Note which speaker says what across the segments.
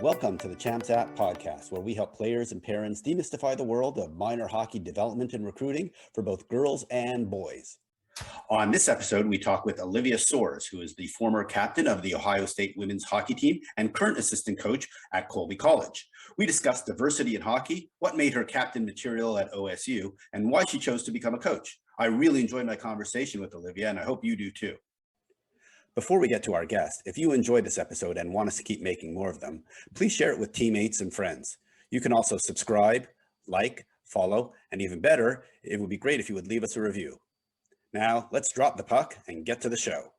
Speaker 1: Welcome to the Champs App podcast, where we help players and parents demystify the world of minor hockey development and recruiting for both girls and boys. On this episode, we talk with Olivia Soares, who is the former captain of the Ohio State women's hockey team and current assistant coach at Colby College. We discussed diversity in hockey, what made her captain material at OSU, and why she chose to become a coach. I really enjoyed my conversation with Olivia, and I hope you do too. Before we get to our guest, if you enjoyed this episode and want us to keep making more of them, please share it with teammates and friends. You can also subscribe, like, follow, and even better, it would be great if you would leave us a review. Now, let's drop the puck and get to the show.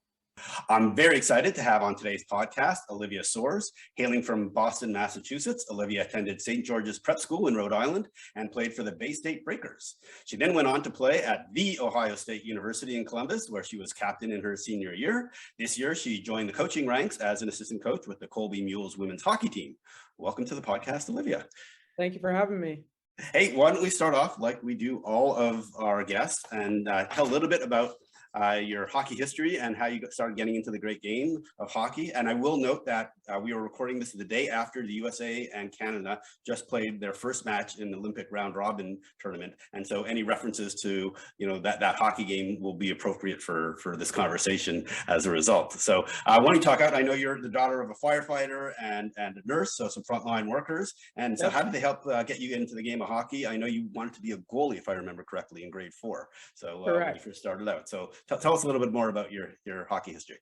Speaker 1: I'm very excited to have on today's podcast Olivia Soares. Hailing from Boston, Massachusetts, Olivia attended St. George's Prep School in Rhode Island and played for the Bay State Breakers. She then went on to play at The Ohio State University in Columbus, where she was captain in her senior year. This year, she joined the coaching ranks as an assistant coach with the Colby Mules women's hockey team. Welcome to the podcast, Olivia.
Speaker 2: Thank you for having me.
Speaker 1: Hey, why don't we start off like we do all of our guests and tell a little bit about your hockey history and how you started getting into the great game of hockey. And I will note that we were recording this the day after the USA and Canada just played their first match in the Olympic round robin tournament. And so any references to, that hockey game will be appropriate for this conversation as a result. So why don't you talk out? I know you're the daughter of a firefighter and a nurse, so some frontline workers. And so how did they help get you into the game of hockey? I know you wanted to be a goalie, if I remember correctly, in grade 4. So when you first started out. So tell us a little bit more about your hockey history.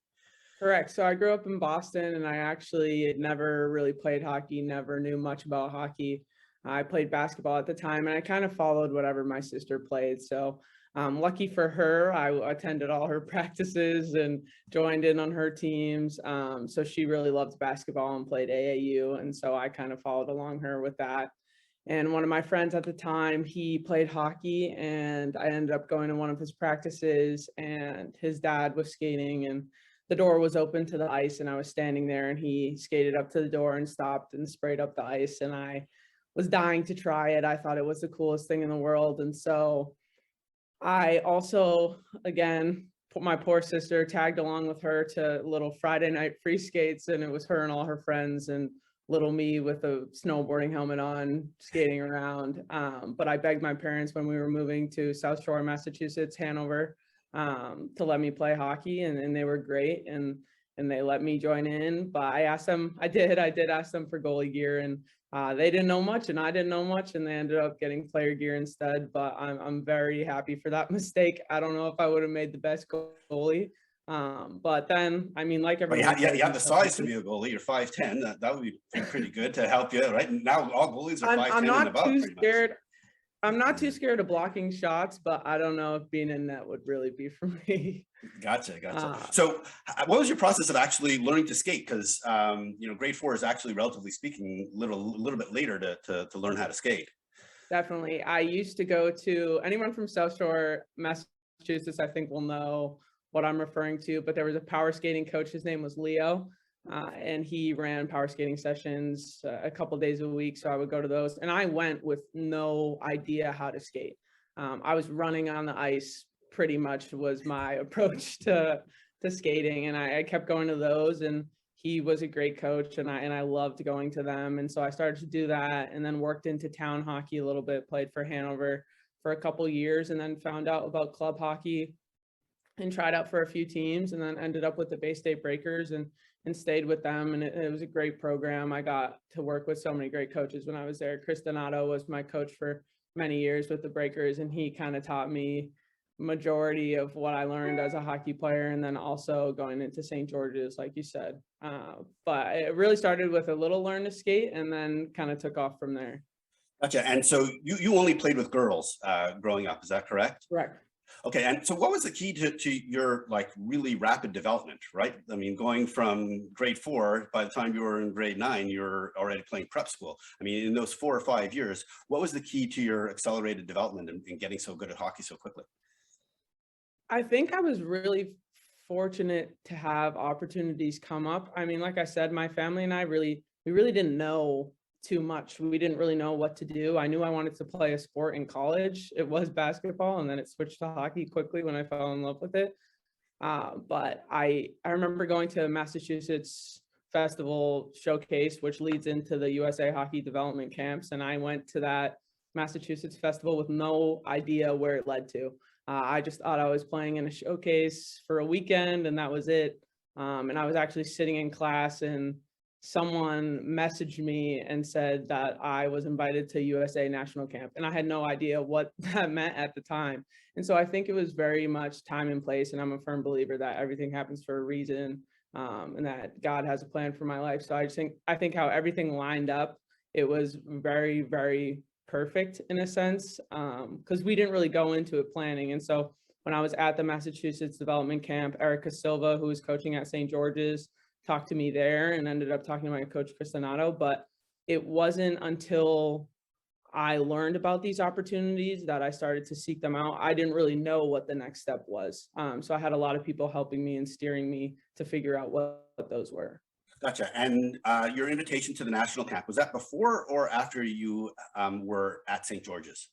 Speaker 2: Correct. So I grew up in Boston, and I actually never really played hockey, never knew much about hockey. I played basketball at the time, and I kind of followed whatever my sister played. So lucky for her, I attended all her practices and joined in on her teams. So she really loved basketball and played AAU, and so I kind of followed along her with that. And one of my friends at the time, he played hockey, and I ended up going to one of his practices, and his dad was skating, and the door was open to the ice, and I was standing there, and he skated up to the door and stopped and sprayed up the ice, and I was dying to try it. I thought it was the coolest thing in the world. And so I also, again, put my poor sister, tagged along with her to little Friday night free skates, and it was her and all her friends, and little me with a snowboarding helmet on, skating around. But I begged my parents when we were moving to South Shore, Massachusetts, Hanover, to let me play hockey, and they were great, and they let me join in. But I asked them, I did ask them for goalie gear, and they didn't know much, and I didn't know much, and they ended up getting player gear instead. But I'm very happy for that mistake. I don't know if I would have made the best goalie. But then, I mean, like everyone,
Speaker 1: you have the size to be a goalie. You're 5'10". That would be pretty good to help you, right? And now all goalies are 5'10" and above.
Speaker 2: Too scared. I'm not too scared of blocking shots, but I don't know if being in net would really be for me.
Speaker 1: Gotcha. So what was your process of actually learning to skate? Because, grade 4 is actually, relatively speaking, a little bit later to learn how to skate.
Speaker 2: Definitely. I used to go to, anyone from South Shore, Massachusetts, I think will know what I'm referring to, but there was a power skating coach. His name was Leo, and he ran power skating sessions a couple days a week. So I would go to those, and I went with no idea how to skate. I was running on the ice, pretty much was my approach to skating, and I kept going to those, and he was a great coach, and I loved going to them. And so I started to do that, and then worked into town hockey a little bit, played for Hanover for a couple years, and then found out about club hockey and tried out for a few teams, and then ended up with the Bay State Breakers and stayed with them. And it was a great program. I got to work with so many great coaches when I was there. Chris Donato was my coach for many years with the Breakers, and he kind of taught me majority of what I learned as a hockey player, and then also going into St. George's, like you said. But it really started with a little learn to skate, and then kind of took off from there.
Speaker 1: Gotcha. And so you only played with girls growing up, is that correct?
Speaker 2: Correct.
Speaker 1: Okay, and so what was the key to your really rapid development, right? I mean, going from grade 4, by the time you were in grade 9, you were already playing prep school. I mean, in those 4 or 5 years, what was the key to your accelerated development and getting so good at hockey so quickly?
Speaker 2: I think I was really fortunate to have opportunities come up. I mean, like I said, my family and I we really didn't know too much. We didn't really know what to do. I knew I wanted to play a sport in college. It was basketball, and then it switched to hockey quickly when I fell in love with it. But I remember going to Massachusetts Festival showcase, which leads into the USA Hockey Development Camps. And I went to that Massachusetts Festival with no idea where it led to. I just thought I was playing in a showcase for a weekend and that was it. And I was actually sitting in class and someone messaged me and said that I was invited to USA National Camp. And I had no idea what that meant at the time. And so I think it was very much time and place. And I'm a firm believer that everything happens for a reason, and that God has a plan for my life. So I think how everything lined up, it was very, very perfect in a sense, because we didn't really go into it planning. And so when I was at the Massachusetts Development Camp, Erica Silva, who was coaching at St. George's, talked to me there and ended up talking to my coach, Chris Donato. But it wasn't until I learned about these opportunities that I started to seek them out. I didn't really know what the next step was. So I had a lot of people helping me and steering me to figure out what those were.
Speaker 1: Gotcha. And your invitation to the national camp, was that before or after you were at St. George's?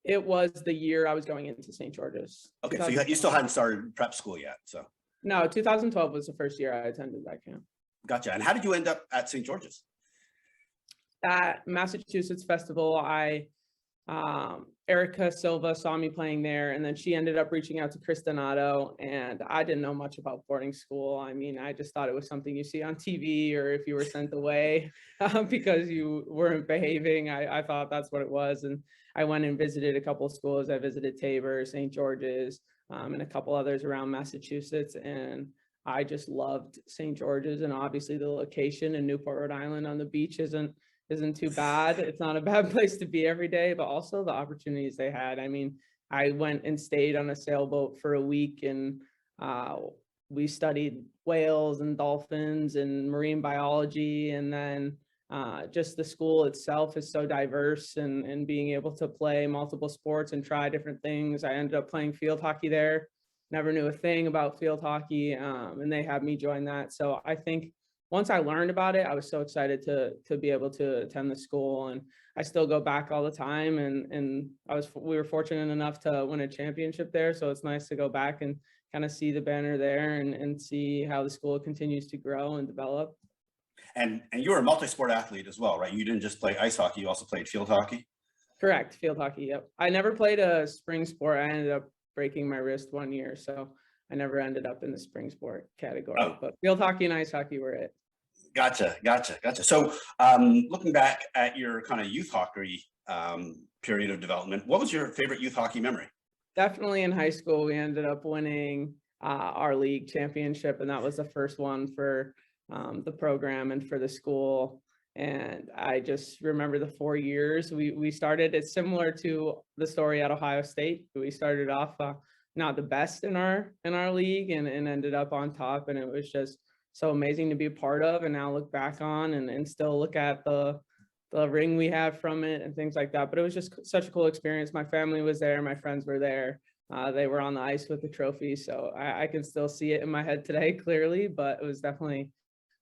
Speaker 2: It was the year I was going into St. George's.
Speaker 1: Okay, so you still hadn't started prep school yet, so.
Speaker 2: No, 2012 was the first year I attended that camp.
Speaker 1: Gotcha. And how did you end up at St. George's?
Speaker 2: At Massachusetts Festival, Erica Silva saw me playing there, and then she ended up reaching out to Chris Donato, and I didn't know much about boarding school. I mean, I just thought it was something you see on TV, or if you were sent away because you weren't behaving. I thought that's what it was, and I went and visited a couple of schools. I visited Tabor, St. George's, and a couple others around Massachusetts, and I just loved St. George's, and obviously the location in Newport, Rhode Island on the beach isn't too bad. It's not a bad place to be every day, but also the opportunities they had. I mean, I went and stayed on a sailboat for a week, and we studied whales and dolphins and marine biology. And then just the school itself is so diverse, and being able to play multiple sports and try different things. I ended up playing field hockey there. Never knew a thing about field hockey, and they had me join that. So I think once I learned about it, I was so excited to be able to attend the school, and I still go back all the time. And we were fortunate enough to win a championship there, so it's nice to go back and kind of see the banner there and see how the school continues to grow and develop.
Speaker 1: And you were a multi-sport athlete as well, right? You didn't just play ice hockey; you also played field hockey.
Speaker 2: Correct, field hockey. Yep. I never played a spring sport. I ended up breaking my wrist one year, so I never ended up in the spring sport category.
Speaker 1: Oh.
Speaker 2: But field hockey and ice hockey were it.
Speaker 1: Gotcha. So looking back at your kind of youth hockey period of development, what was your favorite youth hockey memory?
Speaker 2: Definitely in high school, we ended up winning our league championship, and that was the first one for the program and for the school. And I just remember the 4 years we started. It's similar to the story at Ohio State. We started off not the best in our league, and ended up on top, and it was just so amazing to be a part of, and now look back on and still look at the ring we have from it and things like that. But it was just such a cool experience. My family was there, my friends were there. They were on the ice with the trophy, so I can still see it in my head today clearly, but it was definitely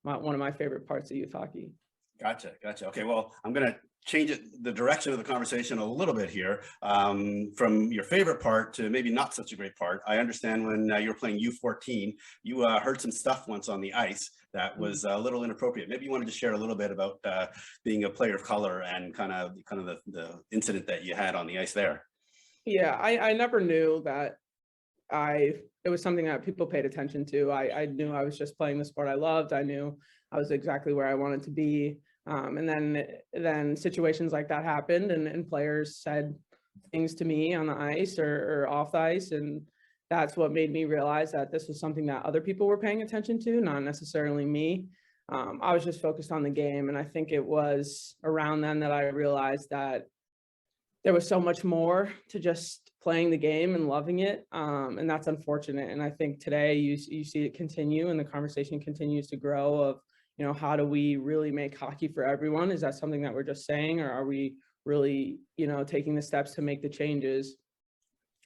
Speaker 2: one of my favorite parts of youth hockey.
Speaker 1: Gotcha. Okay, well, I'm going to change the direction of the conversation a little bit here, from your favorite part to maybe not such a great part. I understand when you were playing U14, you heard some stuff once on the ice that was a little inappropriate. Maybe you wanted to share a little bit about being a player of color and kind of the incident that you had on the ice there.
Speaker 2: Yeah, I never knew that it was something that people paid attention to. I knew I was just playing the sport I loved. I knew I was exactly where I wanted to be. And then situations like that happened, and players said things to me on the ice or off the ice. And that's what made me realize that this was something that other people were paying attention to, not necessarily me. I was just focused on the game. And I think it was around then that I realized that there was so much more to just playing the game and loving it. And that's unfortunate. And I think today you see it continue, and the conversation continues to grow of, how do we really make hockey for everyone? Is that something that we're just saying, or are we really, taking the steps to make the changes?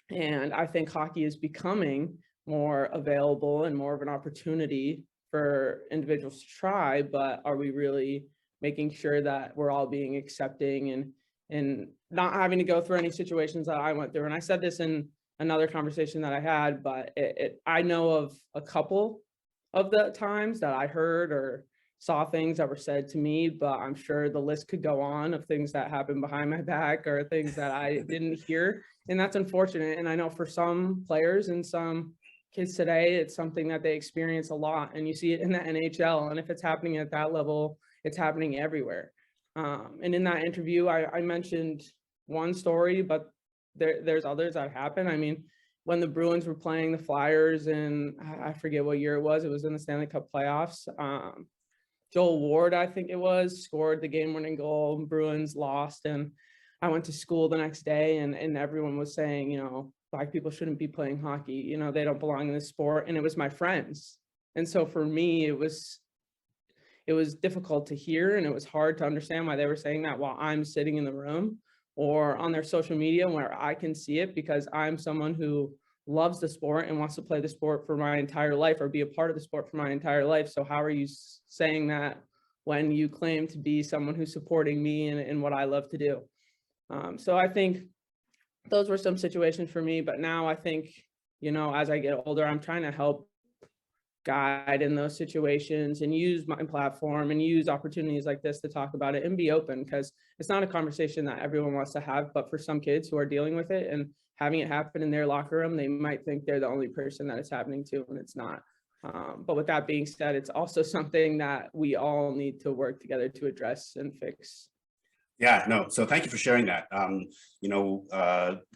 Speaker 2: And I think hockey is becoming more available and more of an opportunity for individuals to try, but are we really making sure that we're all being accepting and not having to go through any situations that I went through? And I said this in another conversation that I had, but I know of a couple of the times that I heard or saw things that were said to me, but I'm sure the list could go on of things that happened behind my back or things that I didn't hear. And that's unfortunate. And I know for some players and some kids today, it's something that they experience a lot. And you see it in the NHL. And if it's happening at that level, it's happening everywhere. And in that interview, I mentioned one story, but there's others that happen. I mean, when the Bruins were playing the Flyers, and I forget what year it was in the Stanley Cup playoffs. Joel Ward, I think it was, scored the game-winning goal. Bruins lost, and I went to school the next day, and everyone was saying, you know, Black people shouldn't be playing hockey. You know, they don't belong in this sport. And it was my friends. And so for me, it was difficult to hear, and it was hard to understand why they were saying that while I'm sitting in the room or on their social media where I can see it, because I'm someone who loves the sport and wants to play the sport for my entire life or be a part of the sport for my entire life. So how are you saying that when you claim to be someone who's supporting me in what I love to do? So I think those were some situations for me, but now I think, you know, as I get older, I'm trying to help guide in those situations and use my platform and use opportunities like this to talk about it and be open, because it's not a conversation that everyone wants to have. But for some kids who are dealing with it and having it happen in their locker room, they might think they're the only person that it's happening to, and it's not. But with that being said, it's also something that we all need to work together to address and fix.
Speaker 1: Yeah, no. So thank you for sharing that.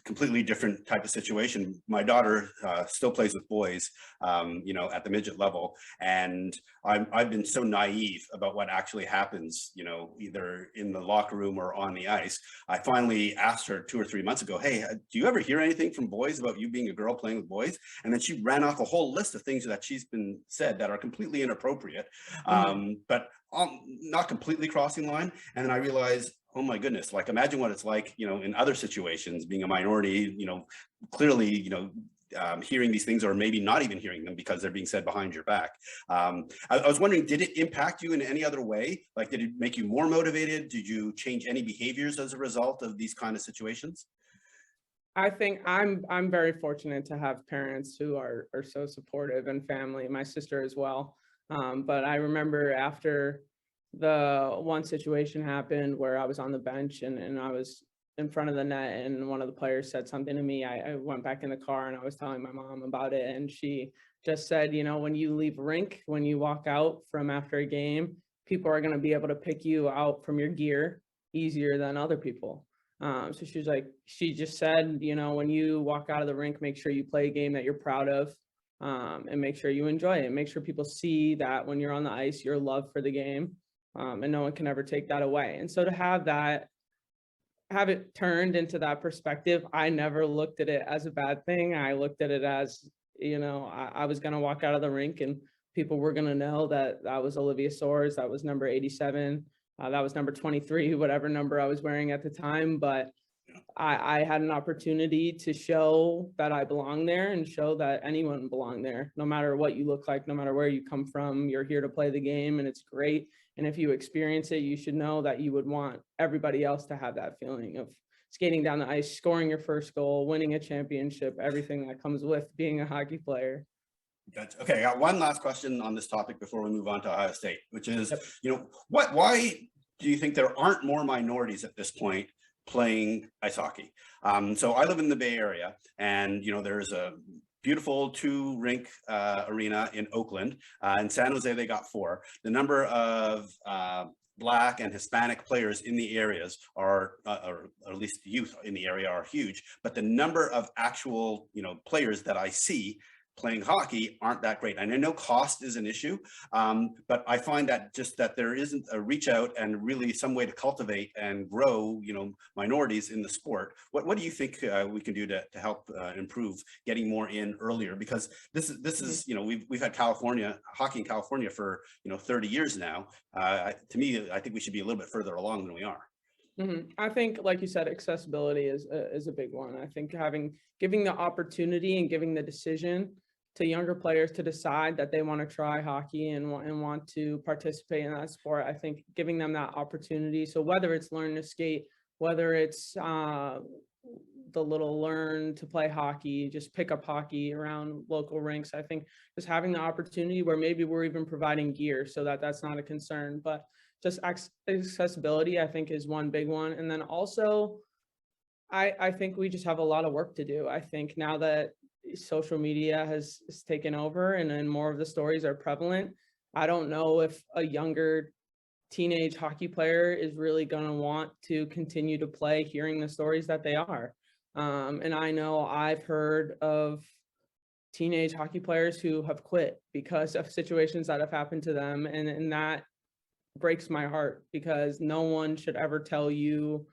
Speaker 1: Completely different type of situation. My daughter still plays with boys, at the midget level. And I've been so naive about what actually happens, either in the locker room or on the ice. I finally asked her 2 or 3 months ago, hey, do you ever hear anything from boys about you being a girl playing with boys? And then she ran off a whole list of things that she's been said that are completely inappropriate, but not completely crossing the line. And then I realized, oh my goodness, like imagine what it's like, in other situations, being a minority, clearly, hearing these things or maybe not even hearing them because they're being said behind your back. I was wondering, did it impact you in any other way? Like, did it make you more motivated? Did you change any behaviors as a result of these kind of situations?
Speaker 2: I think I'm very fortunate to have parents who are so supportive, and family, my sister as well. But I remember after the one situation happened where I was on the bench and I was in front of the net, and one of the players said something to me. I went back in the car and I was telling my mom about it, and she just said, when you leave rink, when you walk out from after a game, people are going to be able to pick you out from your gear easier than other people. So she just said, when you walk out of the rink, make sure you play a game that you're proud of, and make sure you enjoy it. Make sure people see that when you're on the ice, your love for the game, and no one can ever take that away. And so to have it turned into that perspective, I never looked at it as a bad thing. I looked at it as, I was going to walk out of the rink and people were going to know that was Olivia Soares, that was number 87. That was number 23, whatever number I was wearing at the time. But I had an opportunity to show that I belong there and show that anyone belong there, no matter what you look like, no matter where you come from. You're here to play the game, and it's great. And if you experience it, you should know that you would want everybody else to have that feeling of skating down the ice, scoring your first goal, winning a championship, everything that comes with being a hockey player.
Speaker 1: Gotcha. Okay, I got one last question on this topic before we move on to Ohio State, which is, why do you think there aren't more minorities at this point playing ice hockey? So I live in the Bay Area, and there's a beautiful 2-rink arena in Oakland. In San Jose, they got 4. The number of Black and Hispanic players in the areas or at least the youth in the area are huge, but the number of actual players that I see playing hockey aren't that great. And I know cost is an issue, but I find that just that there isn't a reach out and really some way to cultivate and grow, minorities in the sport. What do you think we can do to help improve getting more in earlier? Because this is we've had hockey in California for 30 years now. To me, I think we should be a little bit further along than we are.
Speaker 2: I think, like you said, accessibility is a big one. I think giving the opportunity and giving the decision to younger players to decide that they want to try hockey and want to participate in that sport. I think giving them that opportunity. So whether it's learning to skate, whether it's the little learn to play hockey, just pick up hockey around local rinks. I think just having the opportunity where maybe we're even providing gear so that that's not a concern, but just accessibility, I think, is one big one. And then also, I think we just have a lot of work to do. I think now that social media has taken over and more of the stories are prevalent, I don't know if a younger teenage hockey player is really going to want to continue to play hearing the stories that they are. And I know I've heard of teenage hockey players who have quit because of situations that have happened to them. And that breaks my heart, because no one should ever tell you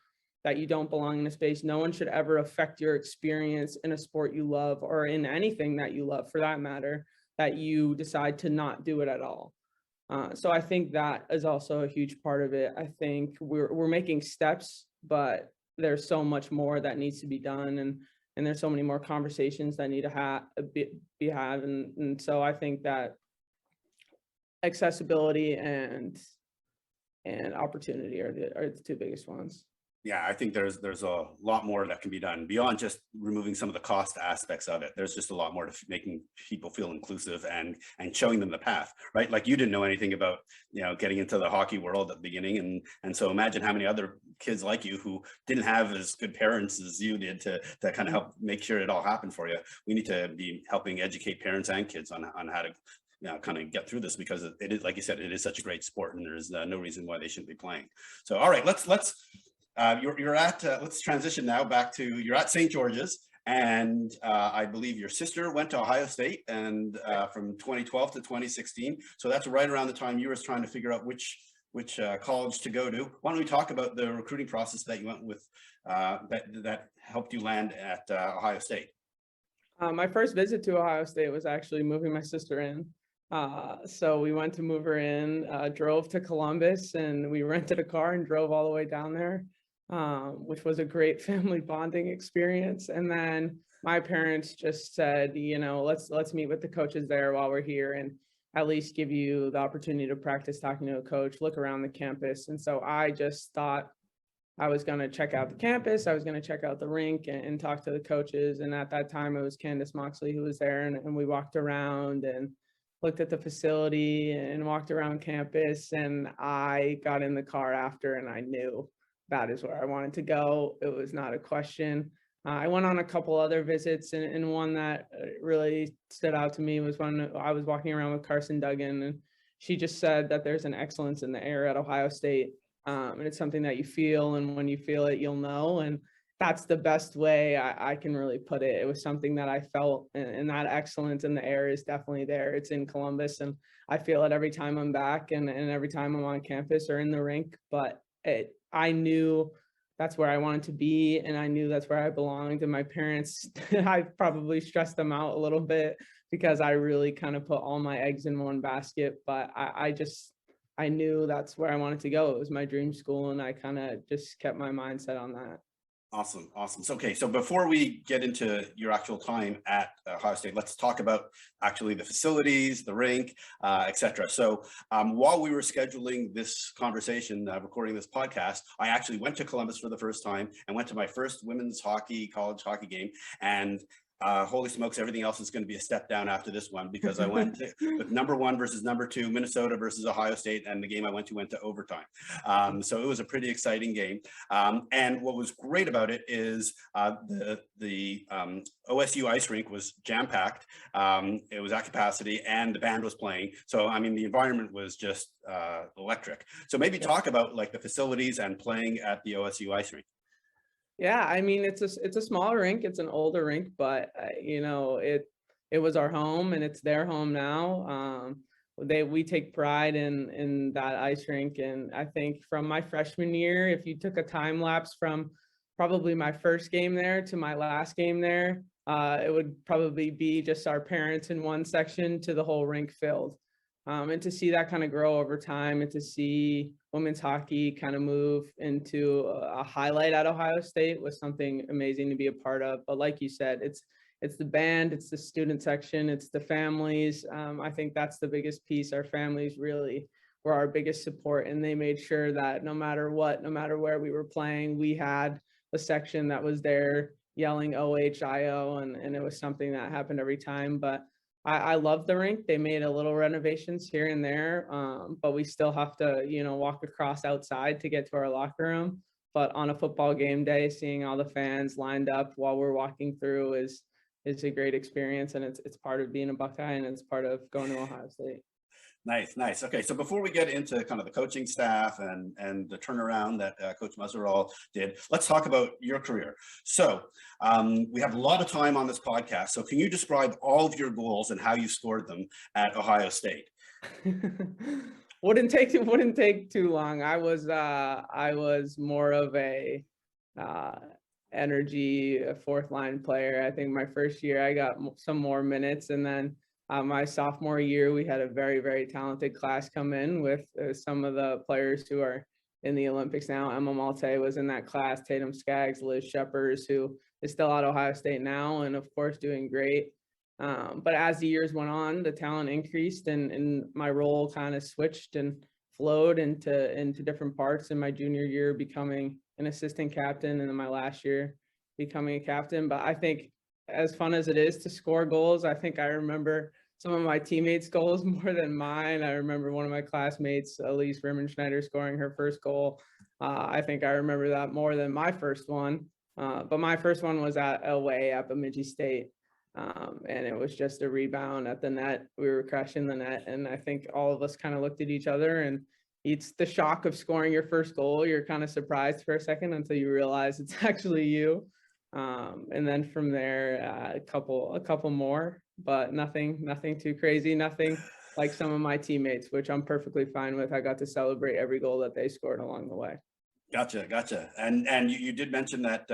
Speaker 2: that you don't belong in a space. No one should ever affect your experience in a sport you love, or in anything that you love for that matter, that you decide to not do it at all. So I think that is also a huge part of it. I think we're making steps, but there's so much more that needs to be done, and there's so many more conversations that need to be had. And so I think that accessibility and opportunity are the two biggest ones.
Speaker 1: Yeah, I think there's a lot more that can be done beyond just removing some of the cost aspects of it. There's just a lot more to making people feel inclusive and showing them the path, right? Like, you didn't know anything about, getting into the hockey world at the beginning, and so imagine how many other kids like you who didn't have as good parents as you did to kind of help make sure it all happened for you. We need to be helping educate parents and kids on how to kind of get through this, because it is, like you said, it is such a great sport, and there's no reason why they shouldn't be playing. So, all right, let's you're at let's transition now back to, you're at St. George's, and I believe your sister went to Ohio State, and from 2012 to 2016. So that's right around the time you were trying to figure out which college to go to. Why don't we talk about the recruiting process that you went with, that helped you land at Ohio State?
Speaker 2: My first visit to Ohio State was actually moving my sister in. So we went to move her in, drove to Columbus, and we rented a car and drove all the way down there, which was a great family bonding experience. And then my parents just said, let's meet with the coaches there while we're here, and at least give you the opportunity to practice talking to a coach, look around the campus. And so I just thought I was going to check out the campus. I was going to check out the rink and talk to the coaches. And at that time, it was Candace Moxley who was there, and we walked around and looked at the facility and walked around campus. And I got in the car after, and I knew that is where I wanted to go. It was not a question. I went on a couple other visits, and one that really stood out to me was when I was walking around with Carson Duggan, and she just said that there's an excellence in the air at Ohio State. And it's something that you feel, and when you feel it, you'll know. And that's the best way I can really put it. It was something that I felt, and that excellence in the air is definitely there. It's in Columbus, and I feel it every time I'm back, and every time I'm on campus or in the rink. But I knew that's where I wanted to be, and I knew that's where I belonged. And my parents, I probably stressed them out a little bit, because I really kind of put all my eggs in one basket. But I knew that's where I wanted to go. It was my dream school, and I kind of just kept my mindset on that.
Speaker 1: Awesome. So, okay. So before we get into your actual time at Ohio State, let's talk about actually the facilities, the rink, et cetera. So while we were scheduling this conversation, recording this podcast, I actually went to Columbus for the first time and went to my first women's college hockey game. And holy smokes, everything else is going to be a step down after this one, because I went with number 1 versus number 2, Minnesota versus Ohio State, and the game I went to overtime. So it was a pretty exciting game. And what was great about it is the OSU ice rink was jam-packed. It was at capacity, and the band was playing. So, I mean, the environment was just electric. So maybe talk about like the facilities and playing at the OSU ice rink.
Speaker 2: Yeah, I mean, it's a smaller rink. It's an older rink, but it was our home, and it's their home now. We take pride in that ice rink, and I think from my freshman year, if you took a time lapse from probably my first game there to my last game there, it would probably be just our parents in one section to the whole rink filled. And to see that kind of grow over time, and to see women's hockey kind of move into a highlight at Ohio State was something amazing to be a part of. But like you said, it's the band, it's the student section, it's the families. I think that's the biggest piece. Our families really were our biggest support, and they made sure that no matter what, no matter where we were playing, we had a section that was there yelling OHIO, and it was something that happened every time. But I love the rink. They made a little renovations here and there, but we still have to, walk across outside to get to our locker room. But on a football game day, seeing all the fans lined up while we're walking through is a great experience, and it's part of being a Buckeye, and it's part of going to Ohio State.
Speaker 1: Nice, nice. Okay, so before we get into kind of the coaching staff and the turnaround that Coach Mozzarell did, let's talk about your career. So we have a lot of time on this podcast. So can you describe all of your goals and how you scored them at Ohio State?
Speaker 2: Wouldn't take too long. I was more of a energy fourth line player. I think my first year I got some more minutes, and then my sophomore year, we had a very, very talented class come in with some of the players who are in the Olympics now. Emma Malte was in that class, Tatum Skaggs, Liz Sheppers, who is still at Ohio State now, and of course doing great. But as the years went on, the talent increased, and my role kind of switched and flowed into different parts. In my junior year, becoming an assistant captain, and in my last year, becoming a captain. But I think, as fun as it is to score goals, I think I remember some of my teammates' goals more than mine. I remember one of my classmates, Elise Rimmenschneider, scoring her first goal. I think I remember that more than my first one. But my first one was away at Bemidji State. And it was just a rebound at the net. We were crushing the net. And I think all of us kind of looked at each other, and it's the shock of scoring your first goal. You're kind of surprised for a second until you realize it's actually you. And then from there, a couple more, but nothing too crazy, nothing like some of my teammates, which I'm perfectly fine with. I got to celebrate every goal that they scored along the way.
Speaker 1: Gotcha. And you did mention that,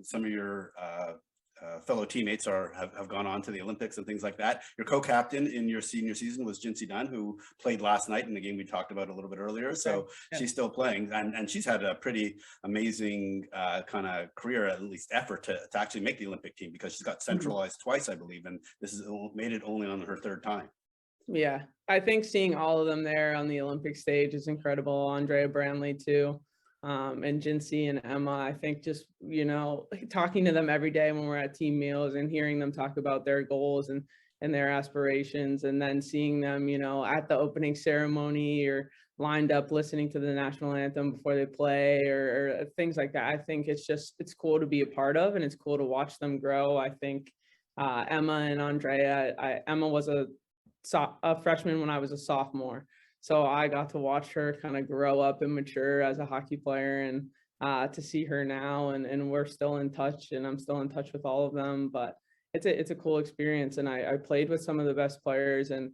Speaker 1: some of your fellow teammates have gone on to the Olympics and things like that. Your co-captain in your senior season was Jinsey Dunn, who played last night in the game we talked about a little bit earlier. So yeah. She's still playing, and she's had a pretty amazing kind of career, at least effort to actually make the Olympic team, because she's got centralized twice, I believe, and this has made it only on her third time.
Speaker 2: Yeah, I think seeing all of them there on the Olympic stage is incredible. Andrea Branley too. And Jinsey and Emma, I think just, talking to them every day when we're at team meals and hearing them talk about their goals and their aspirations, and then seeing them, at the opening ceremony or lined up listening to the national anthem before they play or things like that. I think it's cool to be a part of, and it's cool to watch them grow. I think Emma and Andrea, Emma was a freshman when I was a sophomore. So I got to watch her kind of grow up and mature as a hockey player, and to see her now, and we're still in touch, and I'm still in touch with all of them. But it's a cool experience, and I played with some of the best players, and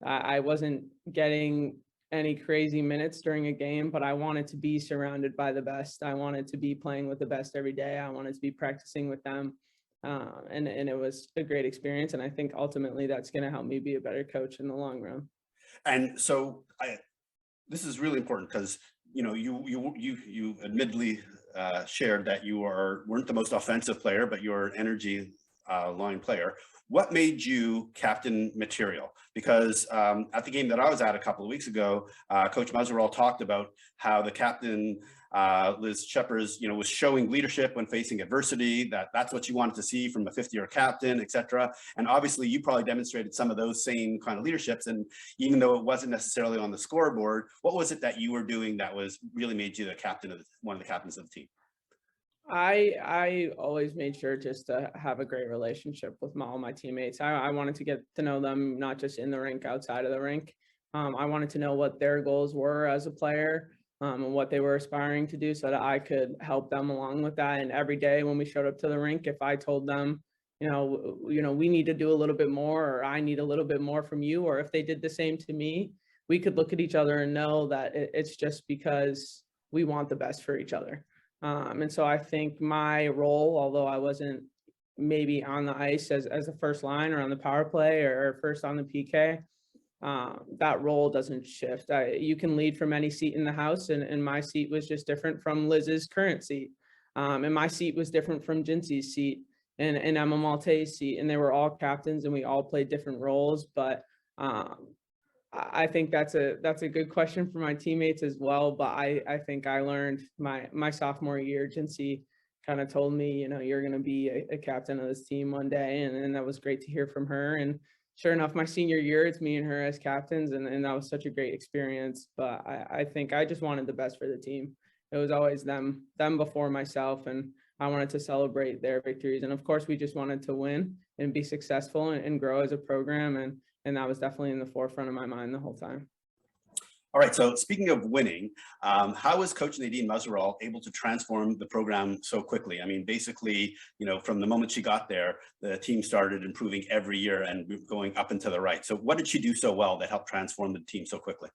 Speaker 2: I wasn't getting any crazy minutes during a game, but I wanted to be surrounded by the best. I wanted to be playing with the best every day. I wanted to be practicing with them. And it was a great experience. And I think ultimately that's going to help me be a better coach in the long run.
Speaker 1: And so this is really important, because you admittedly shared that you weren't the most offensive player, but you're an energy line player. What made you captain material? Because at the game that I was at a couple of weeks ago, Coach Mozzarell talked about how the captain, Liz Sheppers, was showing leadership when facing adversity, that's what you wanted to see from a fifth-year captain, etc. And obviously you probably demonstrated some of those same kind of leaderships. And even though it wasn't necessarily on the scoreboard, what was it that you were doing that really made you the captain of one of the captains of the team?
Speaker 2: I always made sure just to have a great relationship with all my teammates. I wanted to get to know them, not just in the rink, outside of the rink. I wanted to know what their goals were as a player, and what they were aspiring to do, so that I could help them along with that. And every day when we showed up to the rink, if I told them, we need to do a little bit more, or I need a little bit more from you, or if they did the same to me, we could look at each other and know that it's just because we want the best for each other. And so I think my role, although I wasn't maybe on the ice as a first line or on the power play or first on the PK, that role doesn't shift. You can lead from any seat in the house, and my seat was just different from Liz's current seat. And my seat was different from Jinsey's seat and Emma Malte's seat. And they were all captains, and we all played different roles. But I think that's a good question for my teammates as well. But I think I learned my sophomore year, Jinsey kind of told me, you're going to be a captain of this team one day. And that was great to hear from her. And sure enough, my senior year, it's me and her as captains. And that was such a great experience. But I think I just wanted the best for the team. It was always them before myself. And I wanted to celebrate their victories. And of course, we just wanted to win and be successful and grow as a program. And that was definitely in the forefront of my mind the whole time.
Speaker 1: All right, so speaking of winning, how was Coach Nadine Mozzarell able to transform the program so quickly? I mean, basically, from the moment she got there, the team started improving every year and going up and to the right. So what did she do so well that helped transform the team so quickly?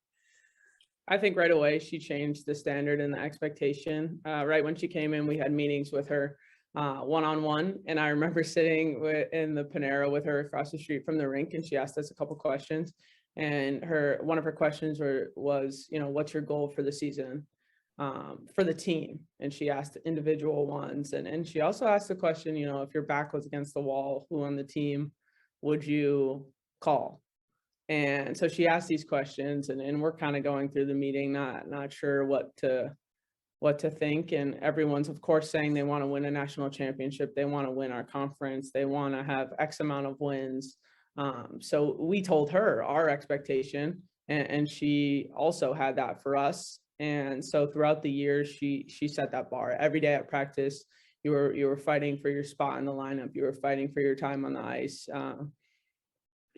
Speaker 2: I think right away she changed the standard and the expectation. Right when she came in, we had meetings with her one-on-one, and I remember sitting in the Panera with her across the street from the rink, and she asked us a couple questions. And one of her questions was, what's your goal for the season, for the team? And she asked individual ones, and she also asked the question, if your back was against the wall, who on the team would you call? And so she asked these questions, and we're kind of going through the meeting, not sure what to think. And everyone's of course saying they want to win a national championship. They want to win our conference. They want to have X amount of wins. So we told her our expectation, and she also had that for us. And so throughout the years, she set that bar. Every day at practice, you were fighting for your spot in the lineup. You were fighting for your time on the ice.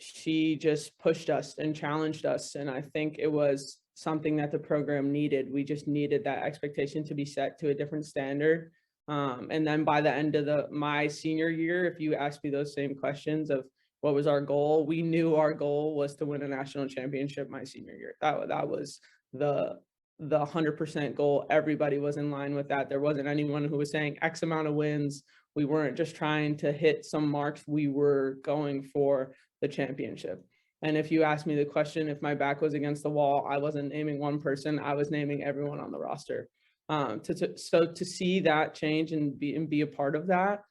Speaker 2: She just pushed us and challenged us. And I think it was something that the program needed. We just needed that expectation to be set to a different standard. And then by the end of my senior year, if you asked me those same questions of what was our goal, we knew our goal was to win a national championship my senior year. That was the 100% goal. Everybody was in line with that. There wasn't anyone who was saying X amount of wins. We weren't just trying to hit some marks. We were going for the championship. And if you asked me the question, if my back was against the wall, I wasn't naming one person, I was naming everyone on the roster. So to see that change and be a part of that,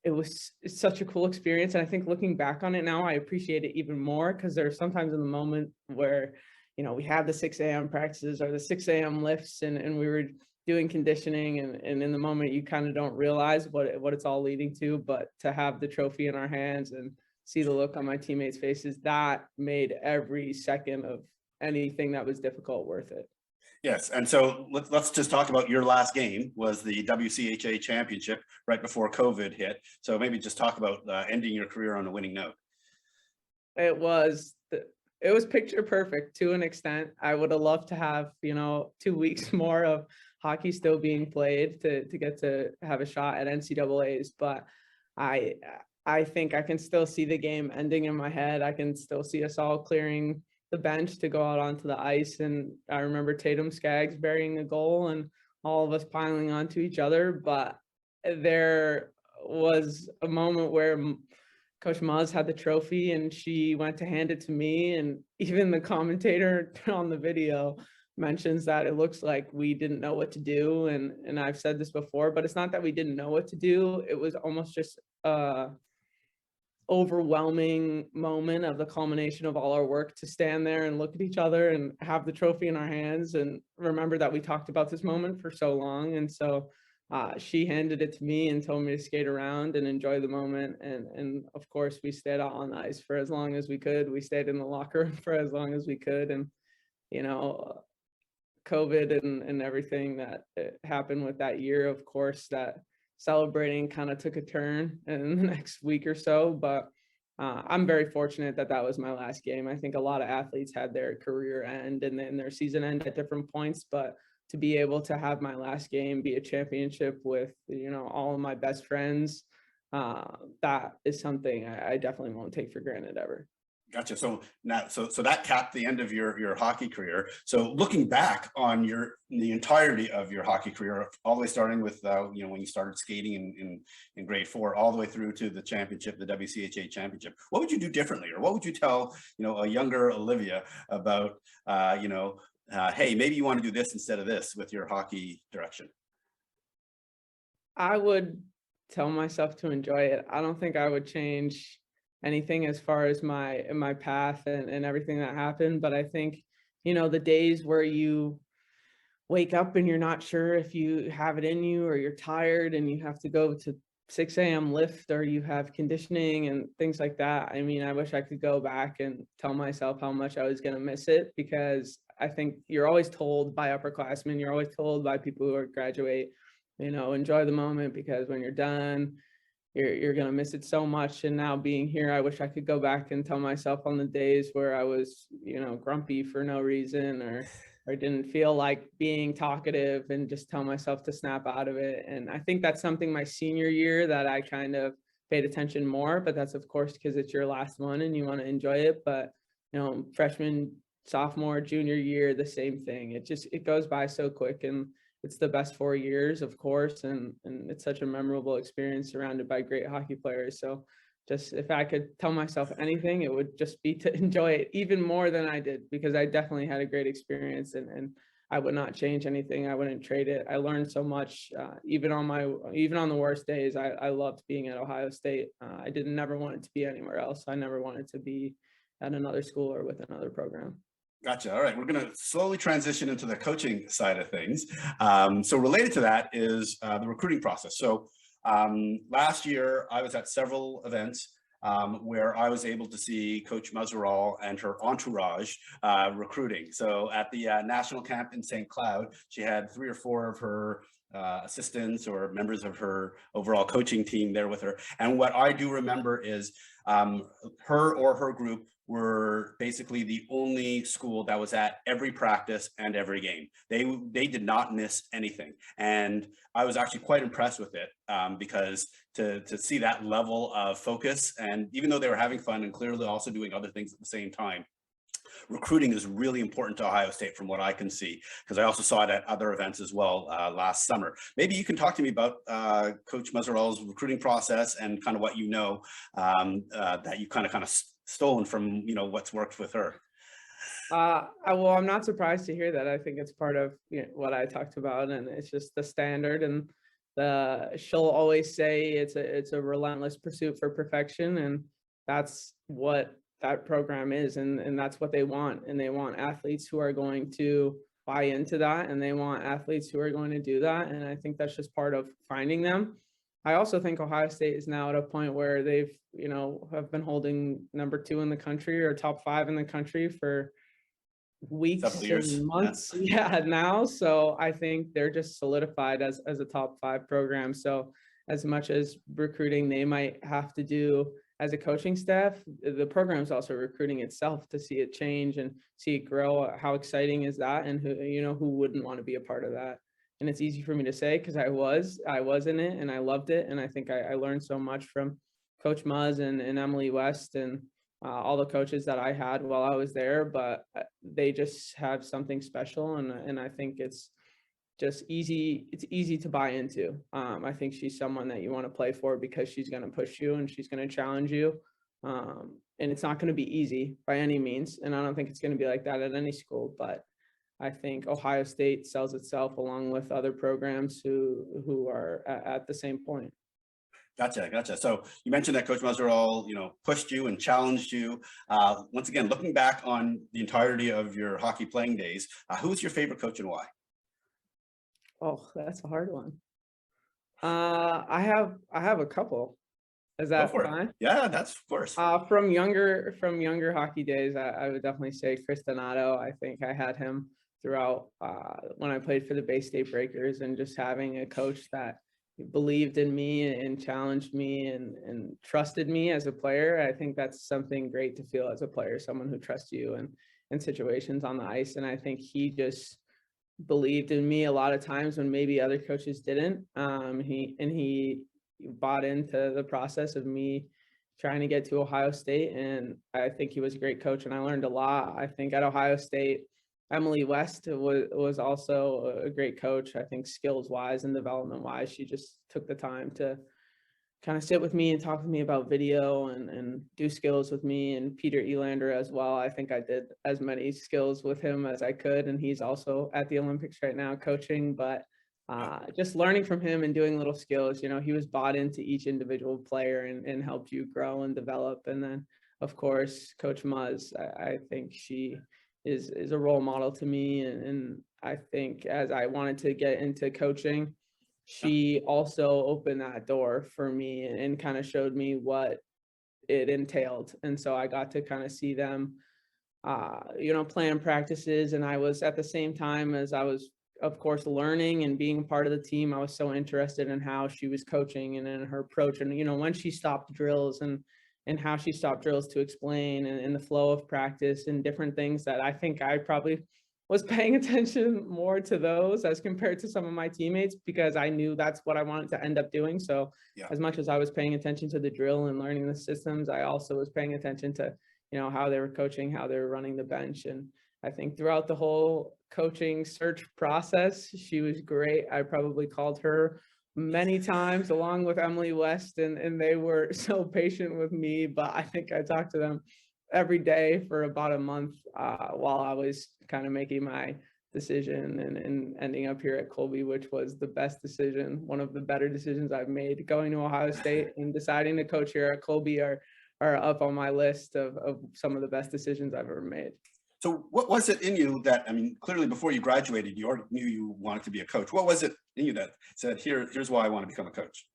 Speaker 2: it's such a cool experience. And I think looking back on it now, I appreciate it even more, because there's sometimes in the moment where, we had the 6 a.m. practices or the 6 a.m. lifts, and we were doing conditioning, and in the moment you kind of don't realize what it's all leading to. But to have the trophy in our hands and see the look on my teammates' faces, that made every second of anything that was difficult worth it.
Speaker 1: Yes, and so let's just talk about your last game was the WCHA championship right before COVID hit. So maybe just talk about ending your career on a winning note.
Speaker 2: It was picture perfect to an extent. I would have loved to have 2 weeks more of hockey still being played to get to have a shot at NCAAs, but I think I can still see the game ending in my head. I can still see us all clearing the bench to go out onto the ice. And I remember Tatum Skaggs burying a goal and all of us piling onto each other. But there was a moment where Coach Maz had the trophy and she went to hand it to me. And even the commentator on the video mentions that it looks like we didn't know what to do. And I've said this before, but it's not that we didn't know what to do. It was almost just overwhelming moment of the culmination of all our work to stand there and look at each other and have the trophy in our hands and remember that we talked about this moment for so long. And so she handed it to me and told me to skate around and enjoy the moment. And of course we stayed out on the ice for as long as we could. We stayed in the locker room for as long as we could. And COVID and everything that happened with that year, of course, that celebrating kind of took a turn in the next week or so, but I'm very fortunate that was my last game. I think a lot of athletes had their career end and then their season end at different points, but to be able to have my last game be a championship with all of my best friends, that is something I definitely won't take for granted ever.
Speaker 1: Gotcha. So now, so that capped the end of your hockey career. So looking back on the entirety of your hockey career, all the way starting with when you started skating in grade 4, all the way through to the championship, the WCHA championship, what would you do differently, or what would you tell a younger Olivia about hey, maybe you want to do this instead of this with your hockey direction?
Speaker 2: I would tell myself to enjoy it. I don't think I would change anything as far as my path and everything that happened. But I think, the days where you wake up and you're not sure if you have it in you, or you're tired and you have to go to 6 a.m. lift, or you have conditioning and things like that. I mean, I wish I could go back and tell myself how much I was going to miss it, because I think you're always told by upperclassmen, you're always told by people who are graduate, enjoy the moment, because when you're done, you're going to miss it so much. And now being here, I wish I could go back and tell myself on the days where I was, grumpy for no reason, or didn't feel like being talkative, and just tell myself to snap out of it. And I think that's something my senior year that I kind of paid attention more, but that's of course because it's your last one and you want to enjoy it. But, freshman, sophomore, junior year, the same thing. It goes by so quick, and it's the best 4 years, of course, and it's such a memorable experience surrounded by great hockey players. So just if I could tell myself anything, it would just be to enjoy it even more than I did, because I definitely had a great experience, and I would not change anything. I wouldn't trade it. I learned so much, even on the worst days. I loved being at Ohio State. I didn't never want it to be anywhere else. I never wanted to be at another school or with another program.
Speaker 1: Gotcha. All right. We're going to slowly transition into the coaching side of things. So related to that is the recruiting process. So last year, I was at several events where I was able to see Coach Mozzarell and her entourage recruiting. So at the national camp in St. Cloud, she had 3 or 4 of her assistants or members of her overall coaching team there with her. And what I do remember is her or her group were basically the only school that was at every practice and every game. They did not miss anything. And I was actually quite impressed with it because to see that level of focus, and even though they were having fun and clearly also doing other things at the same time, recruiting is really important to Ohio State from what I can see, because I also saw it at other events as well last summer. Maybe you can talk to me about Coach Mozzarell's recruiting process and kind of what you know that you kind of stolen from, what's worked with her.
Speaker 2: Well, I'm not surprised to hear that. I think it's part of what I talked about, and it's just the standard. And she'll always say it's a relentless pursuit for perfection, and that's what that program is, and that's what they want. And they want athletes who are going to buy into that, and they want athletes who are going to do that. And I think that's just part of finding them. I also think Ohio State is now at a point where they've, have been holding number 2 in the country or top 5 in the country for weeks and months. Yeah, now. So I think they're just solidified as a top 5 program. So as much as recruiting they might have to do as a coaching staff, the program's also recruiting itself to see it change and see it grow. How exciting is that? And who wouldn't want to be a part of that? And it's easy for me to say because I was in it and I loved it. And I think I learned so much from Coach Muzz and Emily West and all the coaches that I had while I was there, but they just have something special. And I think it's just easy. It's easy to buy into. I think she's someone that you want to play for because she's going to push you and she's going to challenge you. And it's not going to be easy by any means. And I don't think it's going to be like that at any school, but I think Ohio State sells itself along with other programs who are at the same point.
Speaker 1: Gotcha. So you mentioned that Coach Mozzarell, pushed you and challenged you. Once again, looking back on the entirety of your hockey playing days, who's your favorite coach and why?
Speaker 2: Oh, that's a hard one. I have a couple. Is that fine?
Speaker 1: Yeah, that's of course.
Speaker 2: From younger hockey days, I would definitely say Chris Donato. I think I had him throughout when I played for the Bay State Breakers, and just having a coach that believed in me and challenged me and trusted me as a player. I think that's something great to feel as a player, someone who trusts you and in situations on the ice. And I think he just believed in me a lot of times when maybe other coaches didn't. He bought into the process of me trying to get to Ohio State. And I think he was a great coach and I learned a lot. I think at Ohio State, Emily West was also a great coach. I think skills wise and development wise, she just took the time to kind of sit with me and talk with me about video and do skills with me. And Peter Elander as well. I think I did as many skills with him as I could. And he's also at the Olympics right now coaching, but just learning from him and doing little skills, he was bought into each individual player and helped you grow and develop. And then of course, Coach Muzz, I think she is a role model to me. And I think as I wanted to get into coaching, she also opened that door for me and kind of showed me what it entailed. And so I got to kind of see them, plan practices. And I was, at the same time as I was, of course, learning and being part of the team, I was so interested in how she was coaching and in her approach. And, when she stopped drills and how she stopped drills to explain, and the flow of practice and different things that I think I probably was paying attention more to those as compared to some of my teammates, because I knew that's what I wanted to end up doing. So
Speaker 1: Yeah.
Speaker 2: as much as I was paying attention to the drill and learning the systems, I also was paying attention to, how they were coaching, how they were running the bench. And I think throughout the whole coaching search process, she was great. I probably called her many times along with Emily West, and they were so patient with me, but I think I talked to them every day for about a month while I was kind of making my decision and ending up here at Colby, which was the best decision, one of the better decisions I've made. Going to Ohio State and deciding to coach here at Colby are up on my list of some of the best decisions I've ever made.
Speaker 1: So what was it in you that, I mean, clearly before you graduated, you already knew you wanted to be a coach. What was it in you that said, here's why I want to become a coach?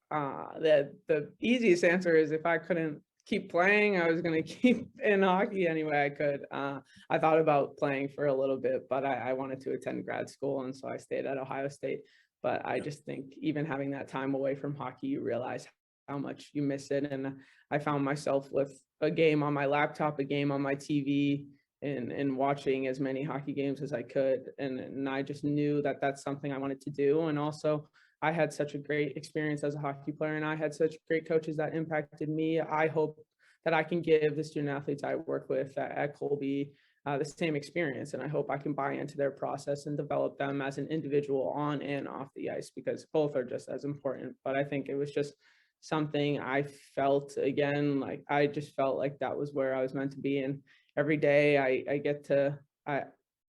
Speaker 2: The easiest answer is, if I couldn't keep playing, I was going to keep in hockey any way I could. I thought about playing for a little bit, but I wanted to attend grad school, and so I stayed at Ohio State. But I just think even having that time away from hockey, you realize how much you miss it. And I found myself with a game on my laptop, a game on my TV, and watching as many hockey games as I could. And I just knew that that's something I wanted to do. And also, I had such a great experience as a hockey player, and I had such great coaches that impacted me. I hope that I can give the student athletes I work with at Colby the same experience. And I hope I can buy into their process and develop them as an individual on and off the ice, because both are just as important. But I think it was just something I felt, again, like I just felt like that was where I was meant to be. And every day I get to,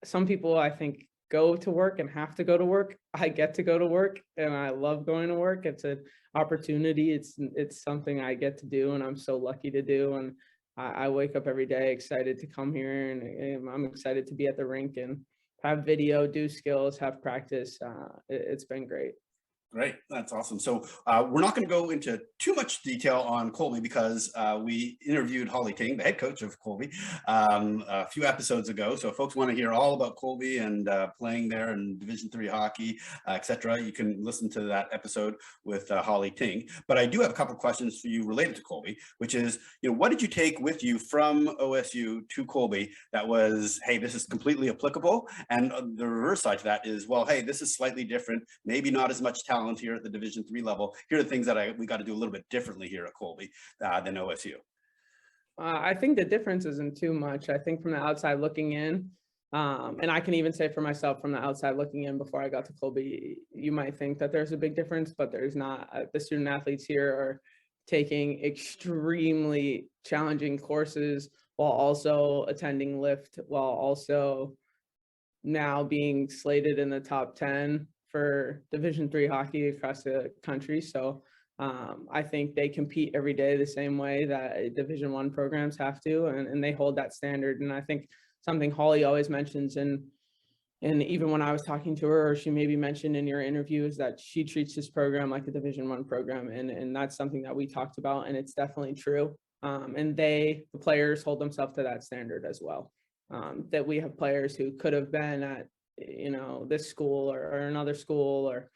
Speaker 2: some people I think go to work and have to go to work. I get to go to work and I love going to work. It's an opportunity. It's something I get to do, and I'm so lucky to do. And I wake up every day excited to come here, and I'm excited to be at the rink and have video, do skills, have practice. It's been great.
Speaker 1: Great, that's awesome. So we're not going to go into too much detail on Colby, because we interviewed Holly Ting, the head coach of Colby, a few episodes ago. So if folks want to hear all about Colby and playing there in Division III hockey, etc., you can listen to that episode with Holly Ting. But I do have a couple of questions for you related to Colby, which is, what did you take with you from OSU to Colby that was, hey, this is completely applicable? And the reverse side to that is, well, hey, this is slightly different, maybe not as much talent here at the Division III level. Here are the things that we got to do a little bit differently here at Colby than OSU.
Speaker 2: I think the difference isn't too much. I think from the outside looking in, and I can even say for myself from the outside looking in, before I got to Colby, you might think that there's a big difference, but there's not. The student athletes here are taking extremely challenging courses while also attending lift, while also now being slated in the top 10 for Division III hockey across the country. So I think they compete every day the same way that Division I programs have to, and they hold that standard. And I think something Holly always mentions, and even when I was talking to her, or she maybe mentioned in your interview, is that she treats this program like a Division I program. And that's something that we talked about, and it's definitely true. And the players hold themselves to that standard as well. That we have players who could have been at, this school or another school or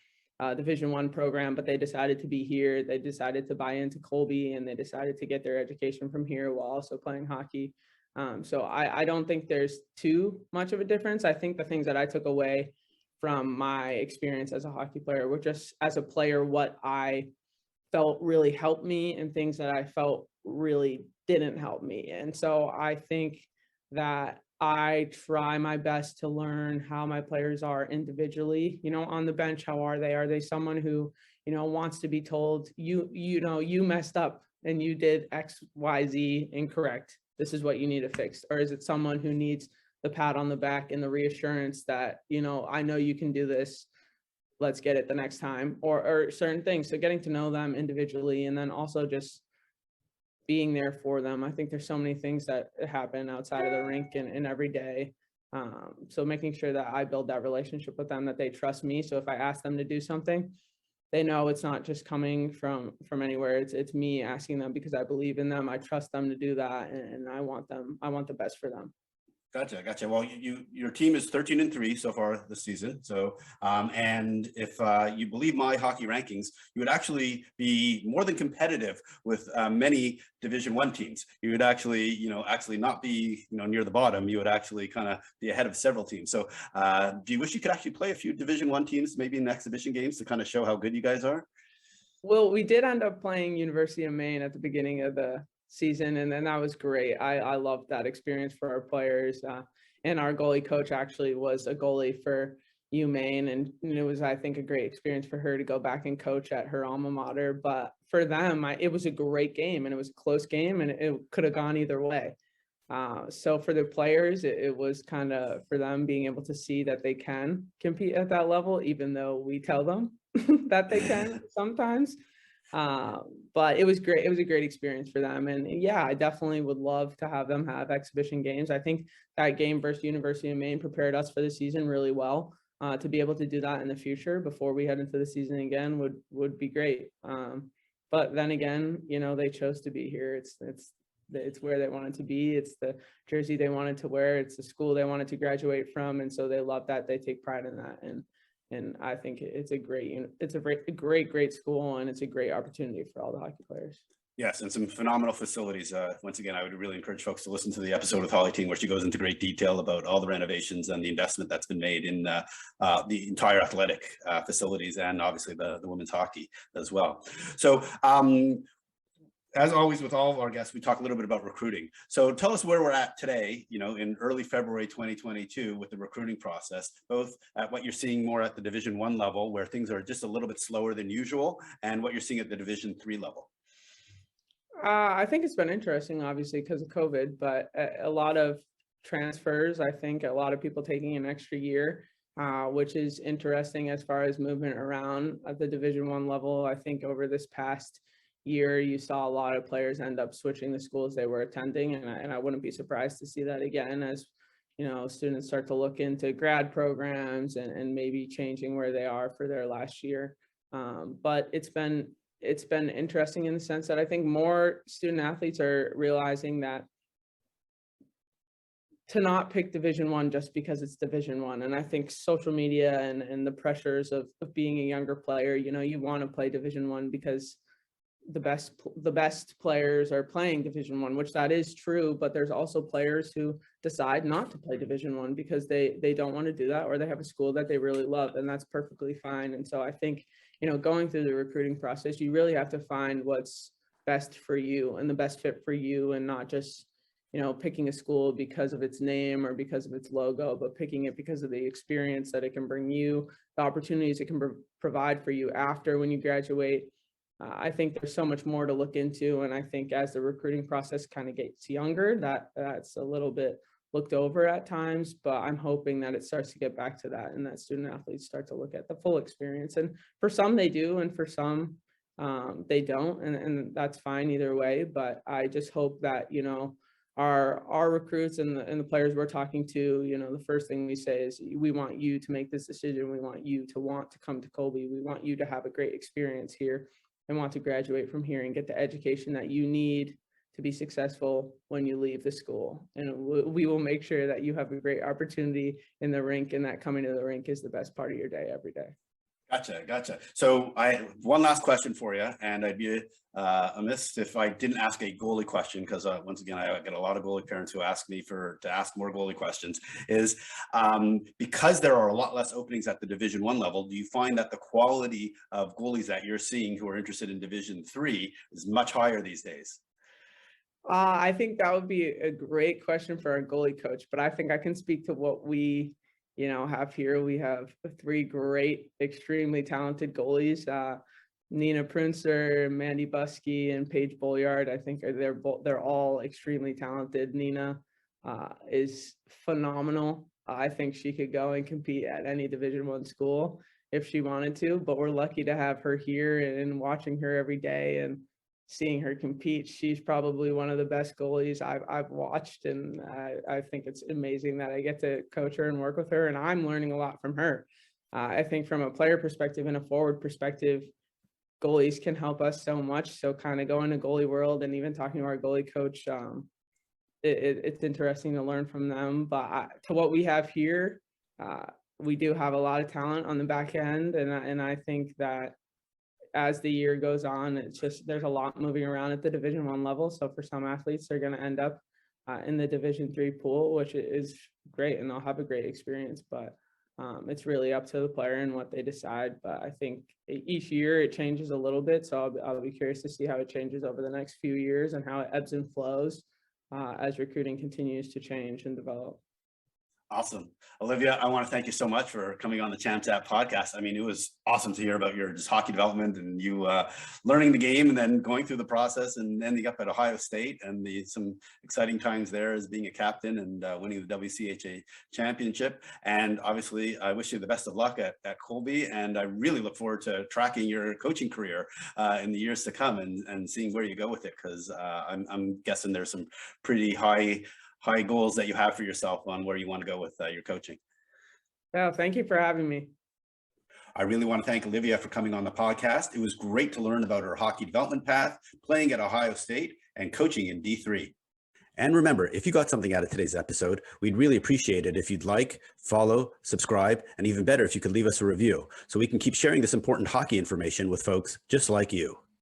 Speaker 2: Division I program, but they decided to be here. They decided to buy into Colby, and they decided to get their education from here while also playing hockey. So I don't think there's too much of a difference. I think the things that I took away from my experience as a hockey player were just, as a player, what I felt really helped me and things that I felt really didn't help me. And so I think that I try my best to learn how my players are individually, on the bench. How are they? Are they someone who, wants to be told, you messed up and you did X, Y, Z incorrect. This is what you need to fix. Or is it someone who needs the pat on the back and the reassurance that, I know you can do this. Let's get it the next time, or certain things. So getting to know them individually, and then also just being there for them. I think there's so many things that happen outside of the rink and every day. So making sure that I build that relationship with them, that they trust me. So if I ask them to do something, they know it's not just coming from anywhere. It's me asking them because I believe in them. I trust them to do that, and I want the best for them.
Speaker 1: Gotcha. Well, your team is 13-3 so far this season. So, and if you believe my hockey rankings, you would actually be more than competitive with many Division One teams. You would actually, actually not be, near the bottom. You would actually kind of be ahead of several teams. So, do you wish you could actually play a few Division One teams, maybe in exhibition games, to kind of show how good you guys are?
Speaker 2: Well, we did end up playing University of Maine at the beginning of the season, and then that was great. I loved that experience for our players, and our goalie coach actually was a goalie for UMaine, and it was, I think, a great experience for her to go back and coach at her alma mater. But for them, it was a great game, and it was a close game, and it could have gone either way. So for the players, it was kind of for them being able to see that they can compete at that level, even though we tell them that they can sometimes. But it was great. It was a great experience for them. And yeah, I definitely would love to have them have exhibition games. I think that game versus University of Maine prepared us for the season really well. To be able to do that in the future before we head into the season again would be great. But then again, they chose to be here. It's where they wanted to be. It's the jersey they wanted to wear. It's the school they wanted to graduate from. And so they love that. They take pride in that. And I think it's a great school, and it's a great opportunity for all the hockey players.
Speaker 1: Yes, and some phenomenal facilities. Once again, I would really encourage folks to listen to the episode with Holly Teen, where she goes into great detail about all the renovations and the investment that's been made in the entire athletic facilities, and obviously the women's hockey as well. So as always with all of our guests, we talk a little bit about recruiting. So tell us where we're at today, in early February 2022 with the recruiting process, both at what you're seeing more at the Division I level, where things are just a little bit slower than usual, and what you're seeing at the Division III level.
Speaker 2: I think it's been interesting, obviously, because of COVID, but a lot of transfers. I think a lot of people taking an extra year, which is interesting as far as movement around at the Division I level. I think over this past year, you saw a lot of players end up switching the schools they were attending, and I wouldn't be surprised to see that again as students start to look into grad programs and maybe changing where they are for their last year. But it's been interesting in the sense that I think more student athletes are realizing that to not pick Division I just because it's Division I. And I think social media and the pressures of being a younger player, you want to play Division I because the best players are playing Division I, which that is true, but there's also players who decide not to play Division I because they don't want to do that, or they have a school that they really love, and that's perfectly fine. And so I think, going through the recruiting process, you really have to find what's best for you and the best fit for you, and not just, picking a school because of its name or because of its logo, but picking it because of the experience that it can bring you, the opportunities it can provide for you after when you graduate. I think there's so much more to look into, and I think as the recruiting process kind of gets younger, that's a little bit looked over at times, but I'm hoping that it starts to get back to that, and that student athletes start to look at the full experience. And for some they do, and for some they don't, and that's fine either way. But I just hope that our recruits and the players we're talking to, the first thing we say is, we want you to make this decision. We want you to want to come to Colby. We want you to have a great experience here and want to graduate from here and get the education that you need to be successful when you leave the school. And we will make sure that you have a great opportunity in the rink, and that coming to the rink is the best part of your day every day.
Speaker 1: Gotcha. So one last question for you, and I'd be amiss if I didn't ask a goalie question, because once again, I get a lot of goalie parents who ask me to ask more goalie questions. Is because there are a lot less openings at the Division I level, do you find that the quality of goalies that you're seeing who are interested in Division III is much higher these days?
Speaker 2: I think that would be a great question for our goalie coach, but I think I can speak to what we have here. We have 3 great, extremely talented goalies. Nina Prunser, Mandy Buskey, and Paige Bolliard. I think they're all extremely talented. Nina is phenomenal. I think she could go and compete at any Division I school if she wanted to, but we're lucky to have her here and watching her every day. And seeing her compete. She's probably one of the best goalies I've watched, and I think it's amazing that I get to coach her and work with her, and I'm learning a lot from her. I think from a player perspective and a forward perspective, goalies can help us so much. So kind of going to goalie world and even talking to our goalie coach, it's interesting to learn from them. But to what we have here, we do have a lot of talent on the back end, and I think that as the year goes on, it's just there's a lot moving around at the Division I level. So for some athletes, they're going to end up in the Division III pool, which is great, and they'll have a great experience. But it's really up to the player and what they decide. But I think each year it changes a little bit. So I'll be curious to see how it changes over the next few years and how it ebbs and flows as recruiting continues to change and develop.
Speaker 1: Awesome. Olivia, I want to thank you so much for coming on the Champs App podcast. I mean, it was awesome to hear about your just hockey development and you learning the game and then going through the process and ending up at Ohio State and some exciting times there as being a captain and winning the WCHA championship. And obviously, I wish you the best of luck at Colby. And I really look forward to tracking your coaching career in the years to come and seeing where you go with it, because I'm guessing there's some pretty high goals that you have for yourself on where you want to go with your coaching.
Speaker 2: Yeah, thank you for having me.
Speaker 1: I really want to thank Olivia for coming on the podcast. It was great to learn about her hockey development path, playing at Ohio State, and coaching in D3. And remember, if you got something out of today's episode, we'd really appreciate it if you'd like, follow, subscribe, and even better if you could leave us a review so we can keep sharing this important hockey information with folks just like you.